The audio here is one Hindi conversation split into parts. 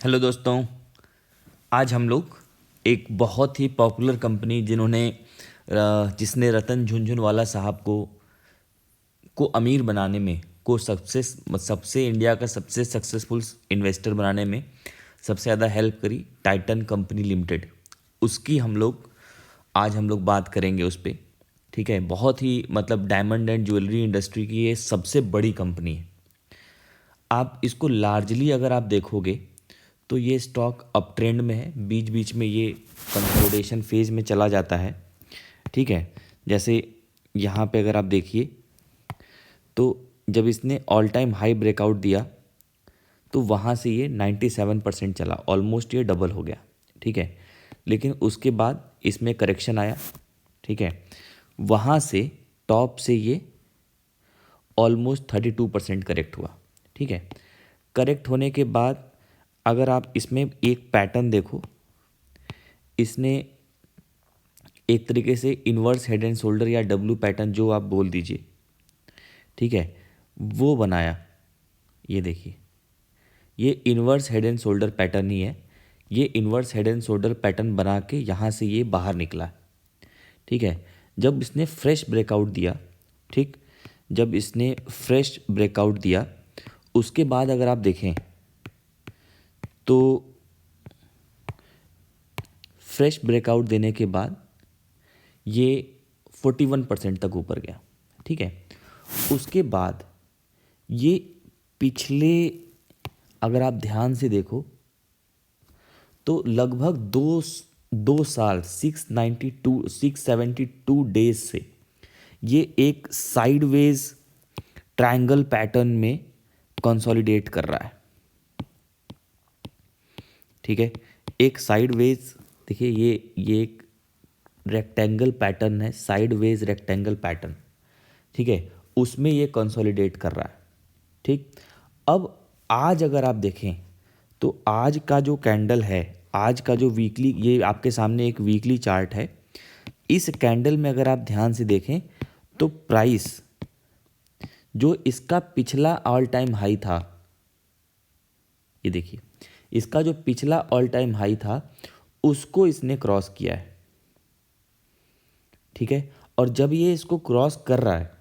हेलो दोस्तों। आज हम लोग एक बहुत ही पॉपुलर कंपनी जिसने रतन झुनझुनवाला साहब को अमीर बनाने में को सबसे सबसे इंडिया का सबसे सक्सेसफुल इन्वेस्टर बनाने में सबसे ज़्यादा हेल्प करी, टाइटन कंपनी लिमिटेड। उसकी आज हम लोग बात करेंगे उस पर। ठीक है, बहुत ही डायमंड एंड ज्वेलरी इंडस्ट्री की ये सबसे बड़ी कंपनी है। आप इसको लार्जली अगर आप देखोगे तो ये स्टॉक अप ट्रेंड में है, बीच बीच में ये कंसोलिडेशन फेज में चला जाता है। ठीक है, जैसे यहाँ पे अगर आप देखिए तो जब इसने ऑल टाइम हाई ब्रेकआउट दिया तो वहाँ से ये 97% चला, ऑलमोस्ट ये डबल हो गया। ठीक है, लेकिन उसके बाद इसमें करेक्शन आया। ठीक है, वहाँ से टॉप से ये ऑलमोस्ट 32% करेक्ट हुआ। ठीक है, करेक्ट होने के बाद अगर आप इसमें एक पैटर्न देखो, इसने एक तरीके से इन्वर्स हेड एंड शोल्डर या डब्लू पैटर्न जो आप बोल दीजिए, ठीक है, वो बनाया। ये देखिए, ये inverse head and shoulder pattern ही है। ये inverse head and shoulder pattern बना के यहाँ से ये बाहर निकला। ठीक है, जब इसने फ्रेश ब्रेकआउट दिया, ठीक, जब इसने फ्रेश ब्रेकआउट दिया उसके बाद अगर आप देखें तो फ्रेश ब्रेकआउट देने के बाद ये 41% तक ऊपर गया। ठीक है, उसके बाद ये पिछले अगर आप ध्यान से देखो तो लगभग दो साल 672 डेज से ये एक साइडवेज ट्रायंगल पैटर्न में कंसोलिडेट कर रहा है। ठीक है, एक साइडवेज, देखिए ये एक रेक्टेंगल पैटर्न है, साइडवेज रेक्टेंगल पैटर्न। ठीक है, उसमें ये कंसोलिडेट कर रहा है। ठीक, अब आज अगर आप देखें तो आज का जो कैंडल है, आज का जो वीकली, ये आपके सामने एक वीकली चार्ट है। इस कैंडल में अगर आप ध्यान से देखें तो प्राइस जो इसका पिछला ऑल टाइम हाई था, ये देखिए, इसका जो पिछला ऑल टाइम हाई था उसको इसने क्रॉस किया है। ठीक है, और जब ये इसको क्रॉस कर रहा है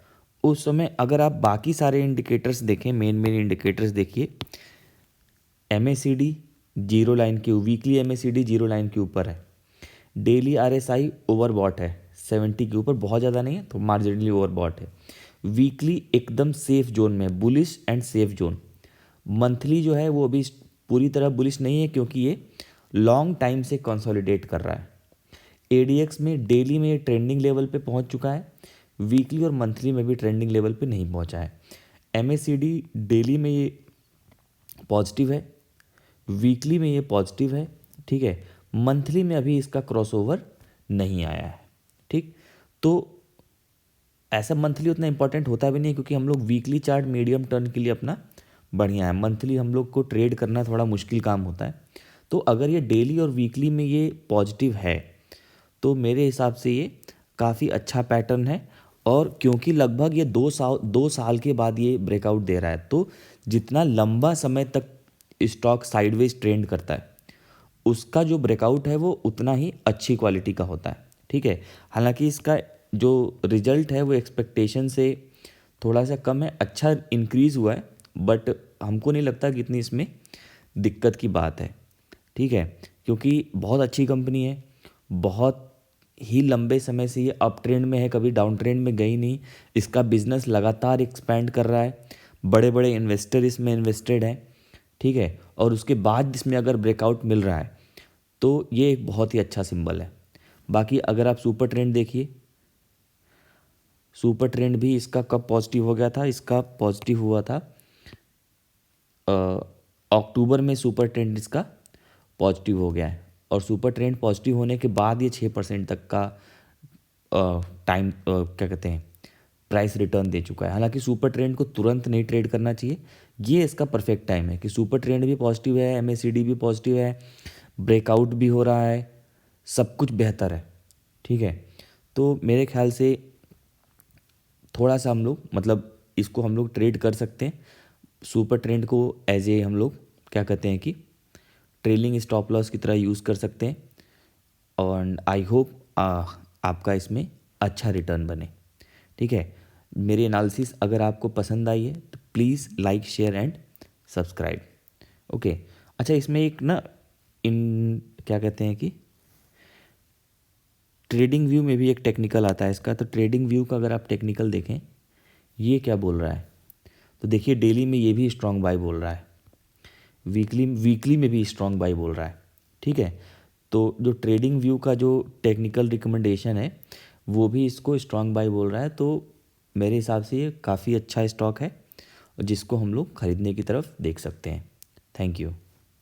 उस समय अगर आप बाकी सारे इंडिकेटर्स देखें, मेन इंडिकेटर्स देखिए, एमएसीडी जीरो लाइन के, वीकली एमएसीडी जीरो लाइन के ऊपर है। डेली आरएसआई ओवरबॉट है, 70 के ऊपर, बहुत ज़्यादा नहीं है तो मार्जिनली ओवरबॉट है। वीकली एकदम सेफ जोन में, bullish and safe zone. Monthly जो है वो अभी पूरी तरह बुलिश नहीं है क्योंकि ये लॉन्ग टाइम से कंसोलिडेट कर रहा है। एडीएक्स में डेली में ये ट्रेंडिंग लेवल पे पहुंच चुका है, वीकली और मंथली में भी ट्रेंडिंग लेवल पे नहीं पहुंचा है। एमएसीडी डेली में ये पॉजिटिव है, वीकली में ये पॉजिटिव है। ठीक है, मंथली में अभी इसका क्रॉसओवर नहीं आया है। ठीक, तो ऐसा मंथली उतना इंपॉर्टेंट होता भी नहीं क्योंकि हम लोग वीकली चार्ट मीडियम टर्न के लिए अपना बढ़िया है, मंथली हम लोग को ट्रेड करना थोड़ा मुश्किल काम होता है। तो अगर ये डेली और वीकली में ये पॉजिटिव है तो मेरे हिसाब से ये काफ़ी अच्छा पैटर्न है। और क्योंकि लगभग ये 2 साल के बाद ये ब्रेकआउट दे रहा है, तो जितना लंबा समय तक स्टॉक साइडवेज ट्रेंड करता है उसका जो ब्रेकआउट है वो उतना ही अच्छी क्वालिटी का होता है। ठीक है, हालांकि इसका जो रिजल्ट है वो एक्सपेक्टेशन से थोड़ा सा कम है, अच्छा इंक्रीज़ हुआ है, बट हमको नहीं लगता कि इतनी इसमें दिक्कत की बात है। ठीक है, क्योंकि बहुत अच्छी कंपनी है, बहुत ही लंबे समय से ये अप ट्रेंड में है, कभी डाउन ट्रेंड में गई नहीं। इसका बिजनेस लगातार एक्सपैंड कर रहा है, बड़े बड़े इन्वेस्टर इसमें इन्वेस्टेड हैं। ठीक है, और उसके बाद इसमें अगर ब्रेकआउट मिल रहा है तो ये एक बहुत ही अच्छा सिंबल है। बाकी अगर आप सुपर ट्रेंड देखिए, सुपर ट्रेंड भी इसका कब पॉजिटिव हो गया था, इसका पॉजिटिव हुआ था अक्टूबर में। सुपर ट्रेंड इसका पॉजिटिव हो गया है और सुपर ट्रेंड पॉजिटिव होने के बाद ये 6% तक का टाइम क्या कहते हैं प्राइस रिटर्न दे चुका है। हालांकि सुपर ट्रेंड को तुरंत नहीं ट्रेड करना चाहिए, ये इसका परफेक्ट टाइम है कि सुपर ट्रेंड भी पॉजिटिव है, एमएसीडी भी पॉजिटिव है, ब्रेकआउट भी हो रहा है, सब कुछ बेहतर है। ठीक है, तो मेरे ख्याल से थोड़ा सा हम लोग इसको हम लोग ट्रेड कर सकते हैं, सुपर ट्रेंड को एज ए हम लोग क्या कहते हैं कि ट्रेलिंग स्टॉप लॉस की तरह यूज़ कर सकते हैं। और आई होप आपका इसमें अच्छा रिटर्न बने। ठीक है, मेरी एनालिसिस अगर आपको पसंद आई है तो please like share and subscribe. Okay, अच्छा इसमें एक ना इन क्या कहते हैं कि ट्रेडिंग व्यू में भी एक टेक्निकल आता है इसका। तो ट्रेडिंग व्यू का अगर आप टेक्निकल देखें, ये क्या बोल रहा है, तो देखिए डेली में ये भी स्ट्रॉन्ग बाय बोल रहा है, वीकली में भी स्ट्रॉन्ग बाय बोल रहा है। ठीक है, तो जो ट्रेडिंग व्यू का जो टेक्निकल रिकमेंडेशन है वो भी इसको स्ट्रॉन्ग बाय बोल रहा है। तो मेरे हिसाब से ये काफ़ी अच्छा स्टॉक है जिसको हम लोग खरीदने की तरफ देख सकते हैं। Thank you.